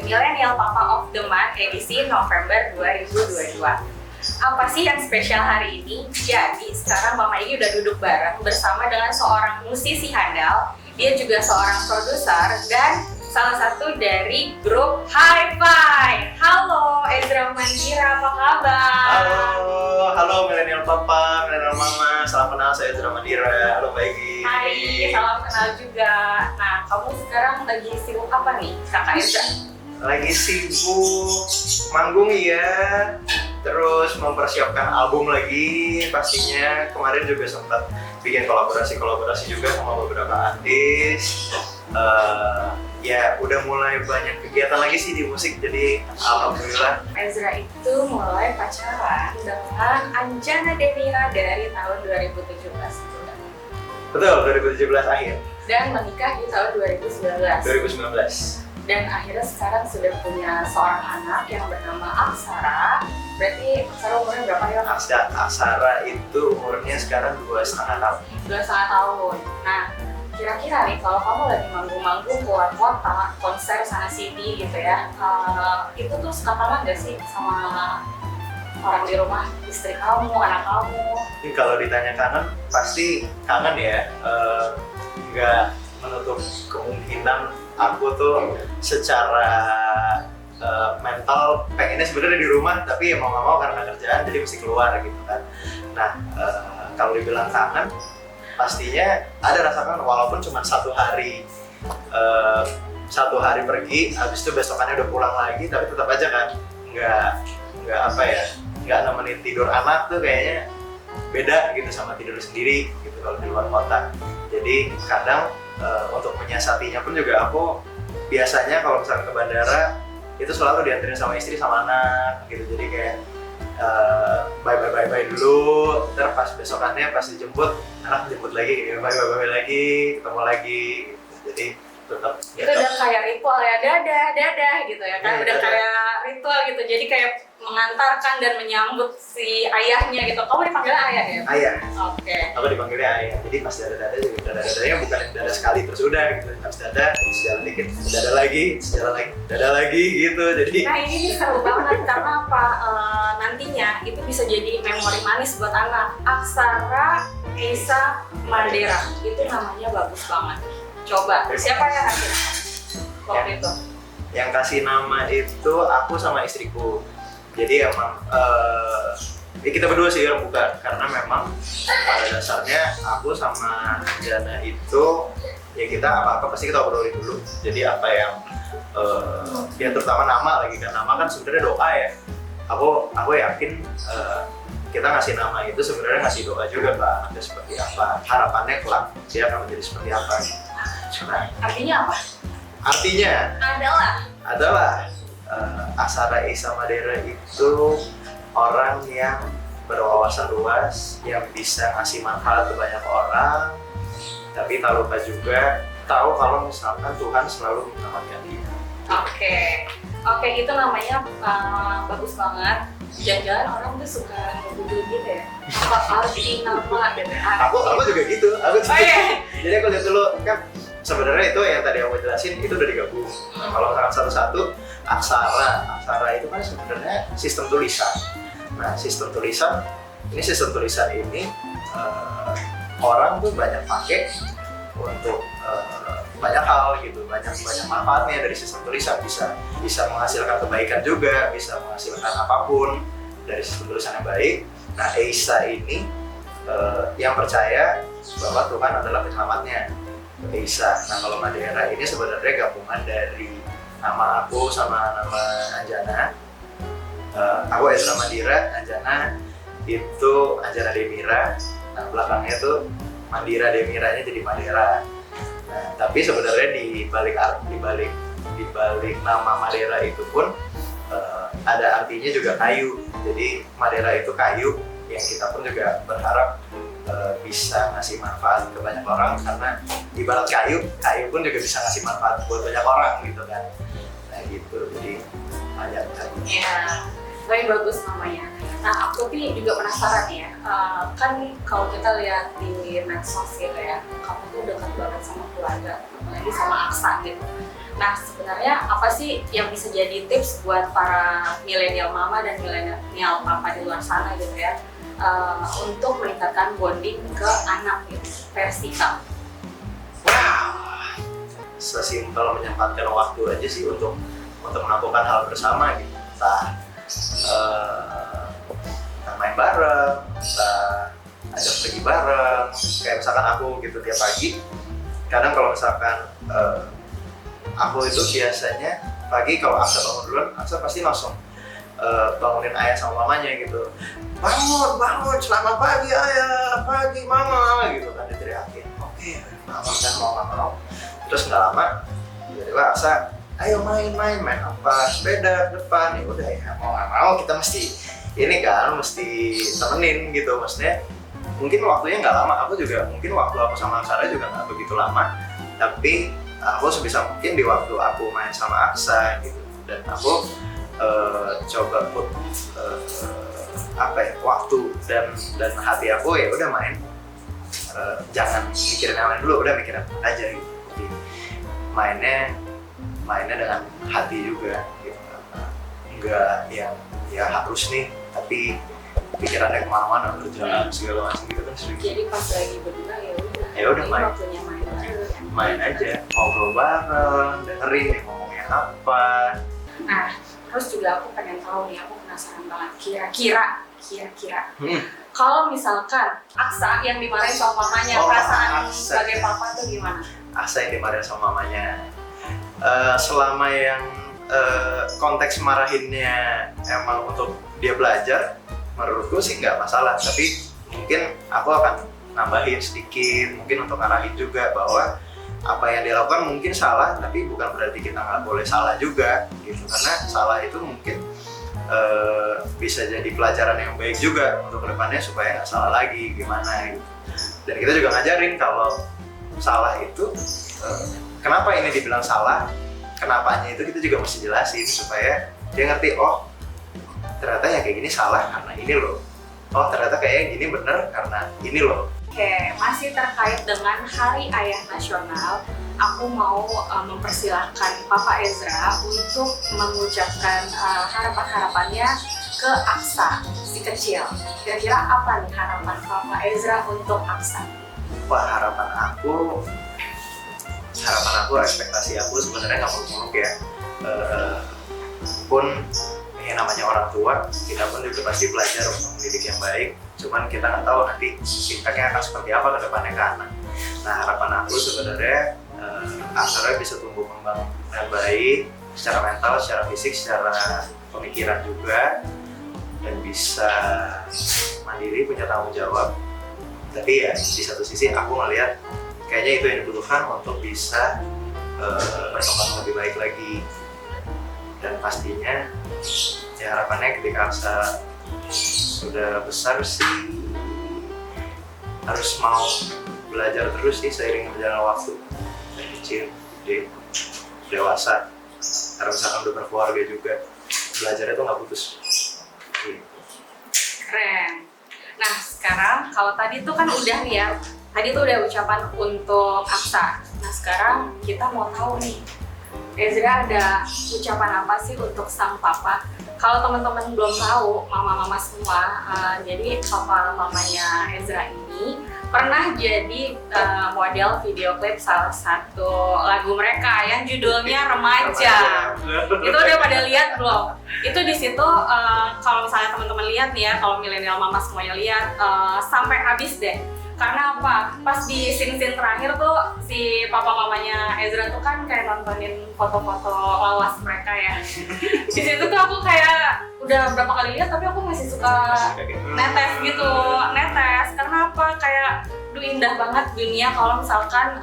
Millennial Papa of the Month edisi November 2022. Apa sih yang spesial hari ini? Jadi sekarang Mama Igi udah duduk bareng bersama dengan seorang musisi handal. Dia juga seorang produser dan salah satu dari grup Hi-Fi. Halo Ezra Mandira, apa kabar? Halo Millennial Papa, Millennial Mama, salam kenal, saya Ezra Mandira. Halo Mbak Egi. Hai, salam kenal juga. Nah, kamu sekarang lagi sibuk apa nih, Kakak Ezra? Lagi sibuk manggung ya, terus mempersiapkan album lagi pastinya. Kemarin juga sempat bikin kolaborasi juga sama beberapa artis. Ya udah mulai banyak kegiatan lagi sih di musik, jadi alhamdulillah. Ezra itu mulai pacaran dengan Anjana Demira dari tahun 2017. Betul, 2017 akhir. Dan menikah di tahun 2019. 2019. Dan akhirnya sekarang sudah punya seorang anak yang bernama Aksara. Berarti Aksara umurnya berapa ya? Aksara itu umurnya sekarang 2,5 tahun. 2,5 tahun. Nah, kira-kira nih kalau kamu lagi manggung-manggung keluar kota, konser sana sini gitu ya, itu tuh suka kangen gak sih sama orang di rumah, istri kamu, anak kamu? Ini kalau ditanya kangen, pasti kangen ya. Nggak menutup kemungkinan aku tuh secara mental pengennya sebenarnya di rumah, tapi ya mau nggak mau karena kerjaan jadi mesti keluar gitu kan. Nah, kalau dibilang kangen, pastinya ada rasakan walaupun cuma satu hari pergi, habis itu besokannya udah pulang lagi, tapi tetap aja kan nggak nemenin tidur anak tuh kayaknya beda gitu sama tidur sendiri gitu kalau di luar kota. Jadi kadang untuk menyiasatinya pun juga aku biasanya kalau misalnya ke bandara itu selalu dianterin sama istri sama anak gitu, jadi kayak bye dulu, ntar pas besokannya pas dijemput anak jemput lagi, bye lagi, ketemu lagi gitu. Jadi tetap itu udah kayak ritual ya, dadah gitu ya kan, udah kayak ritual gitu, jadi kayak mengantarkan dan menyambut si ayahnya gitu. Kamu dipanggilnya ayah ya? Ayah. Oke. Aku dipanggilnya ayah, jadi pas dada juga dada-dadanya bukan dada sekali terus udah gitu, pas dada terus jalan dikit, dada lagi, dada lagi gitu. Jadi nah ini nih seru banget karena apa, nantinya itu bisa jadi memori manis buat anak. Aksara Esa Mandira itu namanya bagus banget. Coba siapa yang kasih waktu itu? Yang kasih nama itu aku sama istriku. Jadi emang kita berdua sih yang bukan, karena memang pada dasarnya aku sama Jana itu ya kita apa-apa pasti kita obrolin dulu. Jadi apa yang ya terutama nama lagi kan, nama kan sebenarnya doa ya. Aku yakin kita ngasih nama itu sebenarnya ngasih doa juga Mbak, ada seperti apa harapannya kelak dia akan menjadi seperti apa. Nah, Artinya apa? artinya adalah Aksara Esa Mandira itu orang yang berwawasan luas, yang bisa ngasih manfaat ke banyak orang, tapi tak lupa juga tahu kalau misalkan Tuhan selalu menyelamatkan dia. Oke, itu namanya bagus banget. Jangan-jangan orang tuh suka ngebuduh gitu ya, apa arti nama dan arti. Aku juga gitu. Iya. Jadi aku lihat dulu kan sebenarnya itu yang tadi aku jelasin itu udah digabung. Kalau misalkan satu-satu, aksara itu kan sebenarnya sistem tulisan. Nah, sistem tulisan ini orang tuh banyak pakai untuk banyak hal gitu, banyak manfaatnya dari sistem tulisan, bisa menghasilkan kebaikan juga, bisa menghasilkan apapun dari sistem tulisan yang baik. Nah, Esa ini yang percaya bahwa Tuhan adalah penyelamatnya. Esa. Nah, kalau Mandira ini sebenarnya gabungan dari nama aku sama nama Anjana. Aku Ezra Mandira, Anjana itu Anjana Demira. Nah, belakangnya tuh Mandira Demiranya jadi Mandira. Nah, tapi sebenarnya di balik nama Mandira itu pun ada artinya juga kayu. Jadi Mandira itu kayu yang kita pun juga berharap bisa ngasih manfaat ke banyak orang, karena ibarat kayu pun juga bisa ngasih manfaat buat banyak orang gitu kan. Nah gitu, jadi banyak kan. Iya, paling bagus namanya. Nah, aku tuh juga penasaran ya, kan kalau kita lihat di medsos gitu ya, kamu tuh dekat banget sama keluarga, apalagi sama Aksa gitu. Nah, sebenarnya apa sih yang bisa jadi tips buat para milenial mama dan milenial papa di luar sana gitu ya, untuk meningkatkan bonding ke anak gitu, versi kamu? Wow, sesimpel menyempatkan waktu aja sih untuk melakukan hal bersama gitu. Entah main bareng, entah ajak pergi bareng. Kayak misalkan aku gitu tiap pagi, kadang kalau misalkan aku itu biasanya pagi kalau Aksa bangun duluan, Aksa pasti langsung bangunin ayah sama mamanya gitu. Bangun, selamat pagi ayah, pagi mama gitu kan diteriakin. Oke, mama kan mau. Terus nggak lama, tiba-tiba Aksa, ayo main apa? Sepeda ke depan. Ya udah ya, mau nggak mau kita mesti ini kan, mesti temenin gitu. Maksudnya mungkin waktunya nggak lama, aku juga mungkin waktu aku sama Aksara juga nggak begitu lama, tapi aku sebisa mungkin di waktu aku main sama Aksa gitu, dan aku coba put waktu dan hati aku ya udah main, jangan mikirin yang lain dulu, udah mikirin aja gitu. Jadi mainnya dengan hati juga gitu, enggak yang ya harus nih, tapi pikirannya kemana-mana, berjalan segala macam gitu kan sering. Jadi pas lagi berdua ya udah main. Waktunya Main aja, ngobrol bareng, dengerin nih ngomongnya apa. Nah, terus juga aku pengen tahu nih, aku penasaran banget, kira-kira kalau misalkan Aksa yang dimarahin sama mamanya, perasaan sebagai papa tuh gimana? Aksa yang dimarahin sama mamanya, selama yang konteks marahinnya emang untuk dia belajar, menurutku sih nggak masalah, tapi mungkin aku akan nambahin sedikit, mungkin untuk ngarahin juga bahwa apa yang dia lakukan mungkin salah, tapi bukan berarti kita nggak boleh salah juga gitu, karena salah itu mungkin bisa jadi pelajaran yang baik juga untuk kedepannya supaya nggak salah lagi gimana gitu. Dan kita juga ngajarin kalau salah itu kenapa ini dibilang salah, kenapanya itu kita juga mesti jelasin supaya dia ngerti, oh ternyata ya kayak gini salah karena ini loh, oh ternyata kayak gini bener karena ini loh. Oke, masih terkait dengan Hari Ayah Nasional, aku mau mempersilahkan Papa Ezra untuk mengucapkan harapan-harapannya ke Aksa si kecil. Kira-kira apa nih harapan Papa Ezra untuk Aksa? Wah, harapan aku, ekspektasi aku sebenarnya nggak muluk-muluk ya. Pun yang namanya orang tua, kita pun juga pasti belajar untuk mendidik yang baik. Cuman kita nggak tahu nanti impactnya akan seperti apa ke depannya ke anak. Nah, harapan aku sebenarnya Aksara bisa tumbuh kembang dengan baik secara mental, secara fisik, secara pemikiran juga, dan bisa mandiri, punya tanggung jawab. Tapi ya di satu sisi aku ngelihat kayaknya itu yang dibutuhkan untuk bisa berkembang lebih baik lagi. Dan pastinya ya harapannya ketika Aksa sudah besar sih harus mau belajar terus sih seiring berjalan waktu, dari kecil, gede, dewasa, karena misalkan udah berkeluarga juga belajarnya tuh nggak putus. Keren. Nah sekarang kalau tadi tuh kan udah nih ya, tadi tuh udah ucapan untuk Aksa. Nah sekarang kita mau tahu nih, Ezra ada ucapan apa sih untuk sang papa? Kalau teman-teman belum tahu, mama-mama semua, jadi papa mamanya Ezra ini pernah jadi model video klip salah satu lagu mereka yang judulnya Remaja. Itu udah pada lihat belum? Itu di situ kalau misalnya teman-teman lihat nih ya, kalau milenial mama semuanya lihat sampai habis deh. Karena apa? Pas di scene-scene terakhir tuh si papa mamanya Ezra tuh kan kayak nontonin foto-foto lawas mereka ya. Di situ tuh aku kayak udah berapa kali lihat tapi aku masih suka netes gitu, karena apa? Kayak indah banget dunia kalau misalkan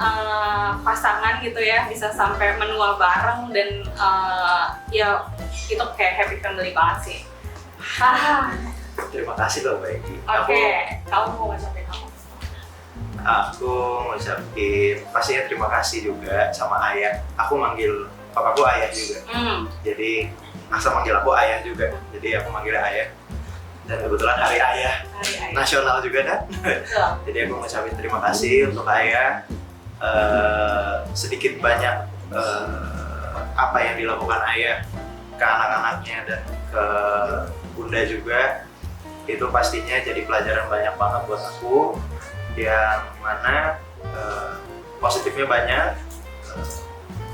pasangan gitu ya bisa sampai menua bareng dan ya itu kayak happy family banget sih. Terima kasih loh Mbak Egi. Oke, kamu mau ngucapin apa? Aku ngucapin pastinya terima kasih juga sama ayah. Aku manggil papaku ayah juga. Jadi Aksa manggil aku ayah juga. Jadi aku manggil ayah. Dan kebetulan hari ayah nasional juga kan. Jadi aku ngucapin terima kasih untuk ayah. Sedikit banyak apa yang dilakukan ayah ke anak-anaknya dan ke bunda juga, itu pastinya jadi pelajaran banyak banget buat aku, yang mana positifnya banyak.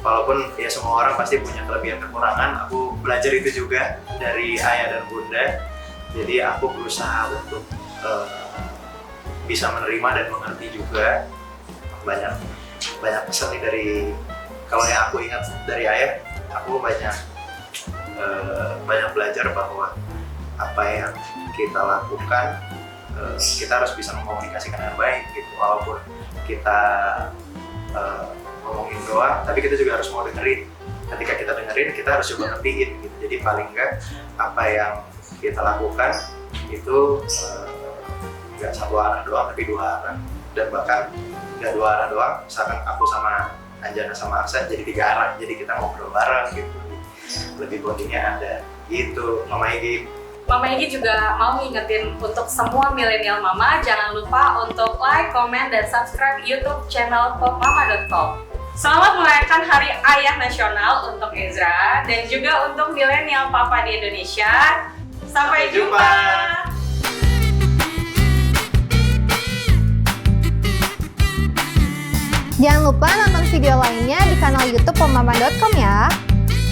Walaupun ya semua orang pasti punya kelebihan kekurangan, aku belajar itu juga dari ayah dan bunda. Jadi aku berusaha untuk bisa menerima dan mengerti juga. Banyak pesan nih dari, kalau yang aku ingat dari ayah, aku banyak belajar bahwa apa yang kita lakukan, kita harus bisa mengkomunikasikan dengan baik gitu. Walaupun kita ngomongin doang, tapi kita juga harus mau dengerin. Ketika kita dengerin, kita harus coba ngertiin gitu. Jadi paling enggak apa yang kita lakukan itu nggak satu arah doang, tapi dua arah. Dan bahkan nggak dua arah doang, misalkan aku sama Anjana sama Aksa jadi 3 arah, jadi kita ngobrol bareng gitu. Lebih bondingnya ada gitu. Mama Egi. Mama Egi juga mau ngingetin untuk semua milenial mama, jangan lupa untuk like, komen, dan subscribe YouTube channel popmama.com. Selamat merayakan Hari Ayah Nasional untuk Ezra dan juga untuk milenial papa di Indonesia. Sampai jumpa. Jangan lupa nonton video lainnya di kanal YouTube popmama.com ya.